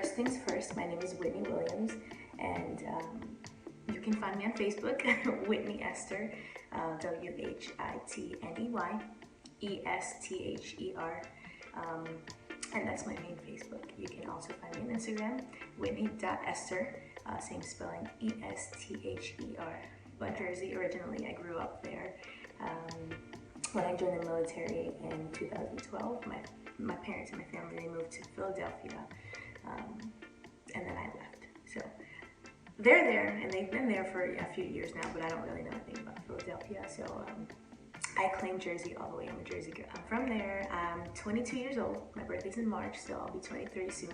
first things first, my name is Whitney Williams, and you can find me on Facebook, Whitney Esther, WHITNEY ESTHER, and that's my main Facebook. You can also find me on Instagram, Whitney.Esther, same spelling, ESTHER. But Jersey originally, I grew up there. When I joined the military in 2012, my parents and my family, they moved to Philadelphia, and then I left. So they're there, and they've been there for a few years now, but I don't really know anything about Philadelphia. So I claim Jersey all the way. I'm a Jersey girl. I'm from there. I'm 22 years old. My birthday's in March, so I'll be 23 soon,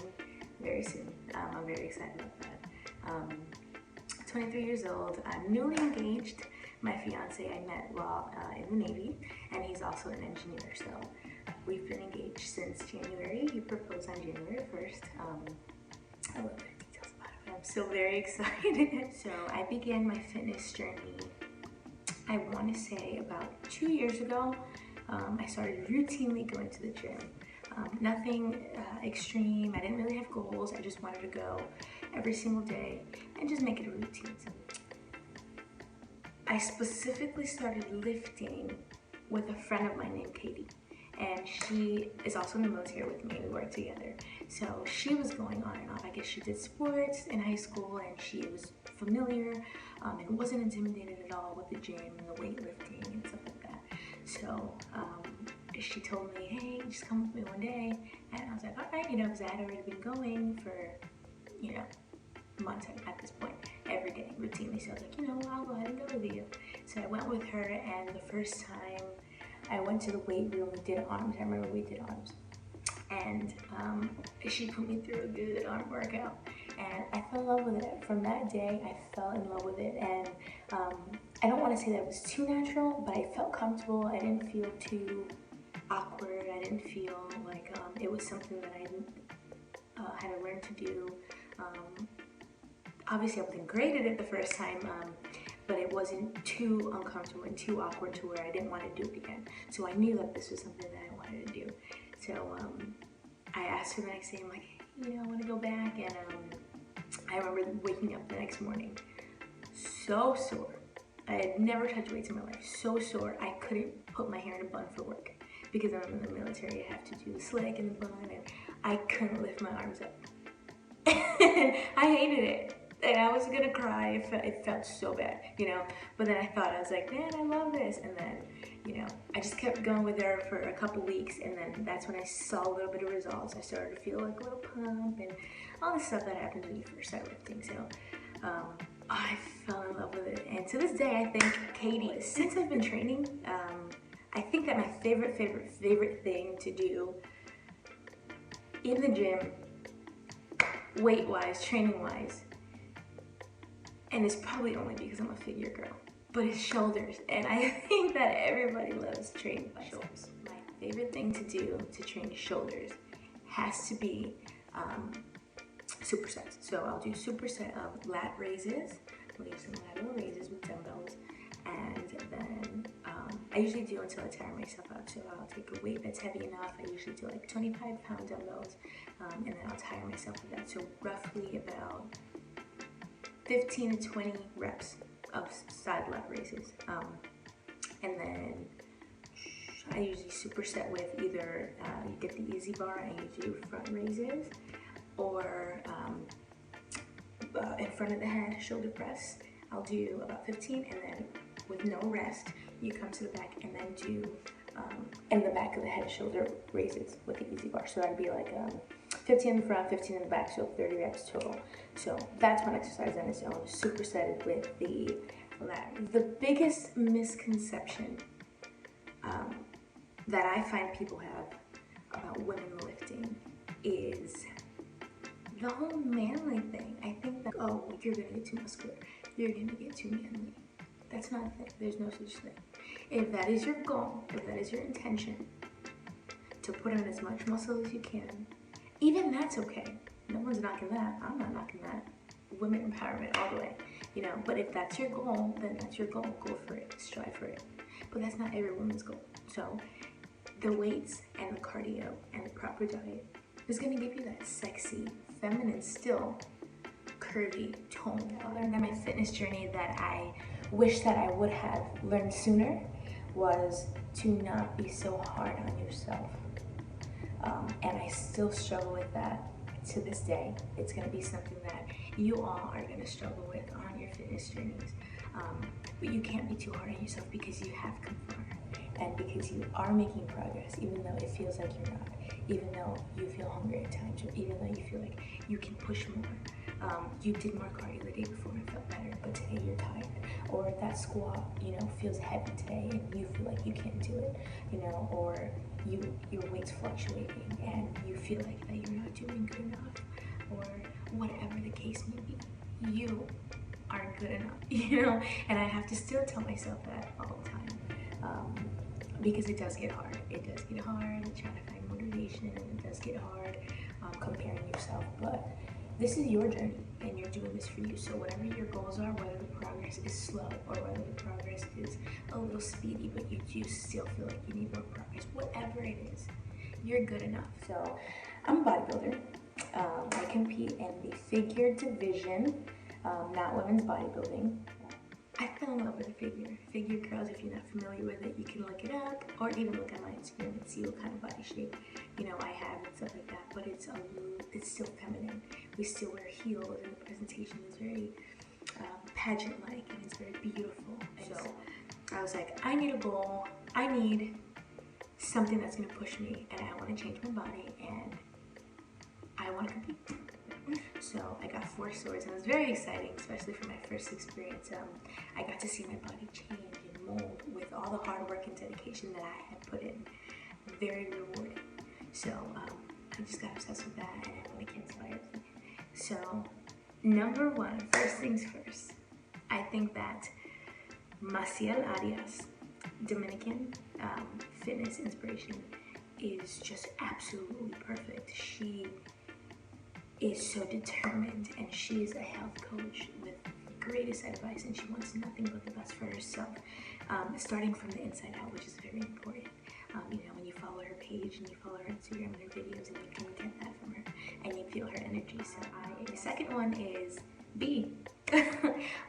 very soon. I'm very excited about that. 23 years old. I'm newly engaged. My fiance I met while in the Navy, and he's also an engineer. So we've been engaged since January. He proposed on January 1st. I love the details about it. I'm so very excited. So I began my fitness journey, I want to say about 2 years ago. I started routinely going to the gym. Nothing extreme. I didn't really have goals. I just wanted to go every single day and just make it a routine. I specifically started lifting with a friend of mine named Katie, and she is also in the military with me. We work together. So she was going on and off. I guess she did sports in high school, and she was familiar and wasn't intimidated at all with the gym and the weightlifting and stuff like that. So she told me, hey, just come with me one day. And I was like, all right, because I had already been going for, months at this point, every day, routinely. So I was like, I'll go ahead and go with you. So I went with her, and the first time I went to the weight room, we did arms. I remember we did arms. And she put me through a good arm workout, and I fell in love with it. From that day, I fell in love with it, and I don't want to say that it was too natural, but I felt comfortable. I didn't feel too awkward. I didn't feel like it was something that I had to learn to do. Obviously, I wasn't great at it the first time, but it wasn't too uncomfortable and too awkward to where I didn't want to do it again. So I knew that this was something that I wanted to do. So I asked her the next day, I'm like, hey, I want to go back. And I remember waking up the next morning so sore. I had never touched weights in my life. So sore, I couldn't put my hair in a bun for work because I'm in the military. I have to do the slick and the bun, and I couldn't lift my arms up. I hated it. And I was gonna cry. It felt so bad, But then I was like, man, I love this. And then, I just kept going with her for a couple weeks, and then that's when I saw a little bit of results. I started to feel like a little pump and all the stuff that happens when you first start lifting. So I fell in love with it. And to this day, I thank Katie. Since I've been training, I think that my favorite thing to do in the gym, weight-wise, training-wise, and it's probably only because I'm a figure girl, but it's shoulders. And I think that everybody loves training by shoulders. My favorite thing to do to train shoulders has to be supersets. So I'll do superset of lat raises. I'll do some lateral raises with dumbbells. And then I usually do until I tire myself out. So I'll take a weight that's heavy enough. I usually do like 25-pound dumbbells, and then I'll tire myself with that. So roughly about 15 to 20 reps of side lat raises. And then I usually superset with either you get the easy bar and you do front raises, or in front of the head, shoulder press. I'll do about 15, and then with no rest, you come to the back and then do in the back of the head, shoulder raises with the easy bar. So that'd be like 15 in the front, 15 in the back, so 30 reps total. So that's one exercise on its own, supersetted with the lat. The biggest misconception that I find people have about women lifting is the whole manly thing. I think that, oh, you're gonna get too muscular, you're gonna get too manly. That's not a thing. There's no such thing. If that is your goal, if that is your intention, to put on as much muscle as you can, even that's okay. No one's knocking that. I'm not knocking that. Women empowerment all the way, But if that's your goal, then that's your goal. Go for it. Strive for it. But that's not every woman's goal. So the weights and the cardio and the proper diet is going to give you that sexy, feminine still, curvy, toned. I learned on my fitness journey that I wish that I would have learned sooner was to not be so hard on yourself. And I still struggle with that to this day. It's going to be something that you all are going to struggle with on your fitness journeys. But you can't be too hard on yourself because you have come far and because you are making progress, even though it feels like you're not, even though you feel hungry at times, or even though you feel like you can push more. You did more cardio the day before and felt better, but today you're tired. Or that squat, feels heavy today and you feel like you can't do it, or your weight's fluctuating and you feel like that you're not doing good enough, or whatever the case may be. You are good enough, and I have to still tell myself that all the time, because it does get hard. It does get hard trying to find motivation, and it does get hard comparing yourself, but this is your journey and you're doing this for you. So whatever your goals are, whether the progress is slow or whether the progress is a little speedy, but you do still feel like you need more progress, whatever it is, you're good enough. So I'm a bodybuilder. I compete in the figure division, not women's bodybuilding. I fell in love with figure curls. If you're not familiar with it, you can look it up or even look at my Instagram and see what kind of body shape I have and stuff like that. But it's still feminine. We still wear heels, and the presentation is very pageant-like, and it's very beautiful. And so I was like, I need a goal. I need something that's gonna push me, and I want to change my body, and I want to compete. So I got 4 swords, and it was very exciting, especially for my first experience. I got to see my body change and mold with all the hard work and dedication that I had put in. Very rewarding. So I just got obsessed with that, and I want to cancel everything. So number 1, first things first, I think that Maciel Arias, Dominican fitness inspiration, is just absolutely perfect. She is so determined, and she is a health coach with the greatest advice, and she wants nothing but the best for herself, starting from the inside out, which is very important. When you follow her page and you follow her Instagram and her videos, and you can get that from her and you feel her energy. So the second one is B.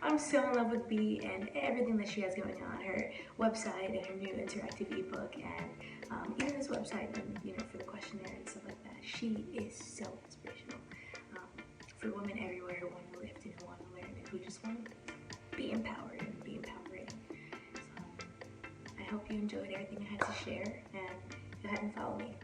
I'm so in love with B and everything that she has going on, her website and her new interactive ebook, and even this website, and for the questionnaire and stuff like that. She is so inspirational for women everywhere who want to lift and who want to learn and who just want to be empowered and be empowering. So I hope you enjoyed everything I had to share, and go ahead and follow me.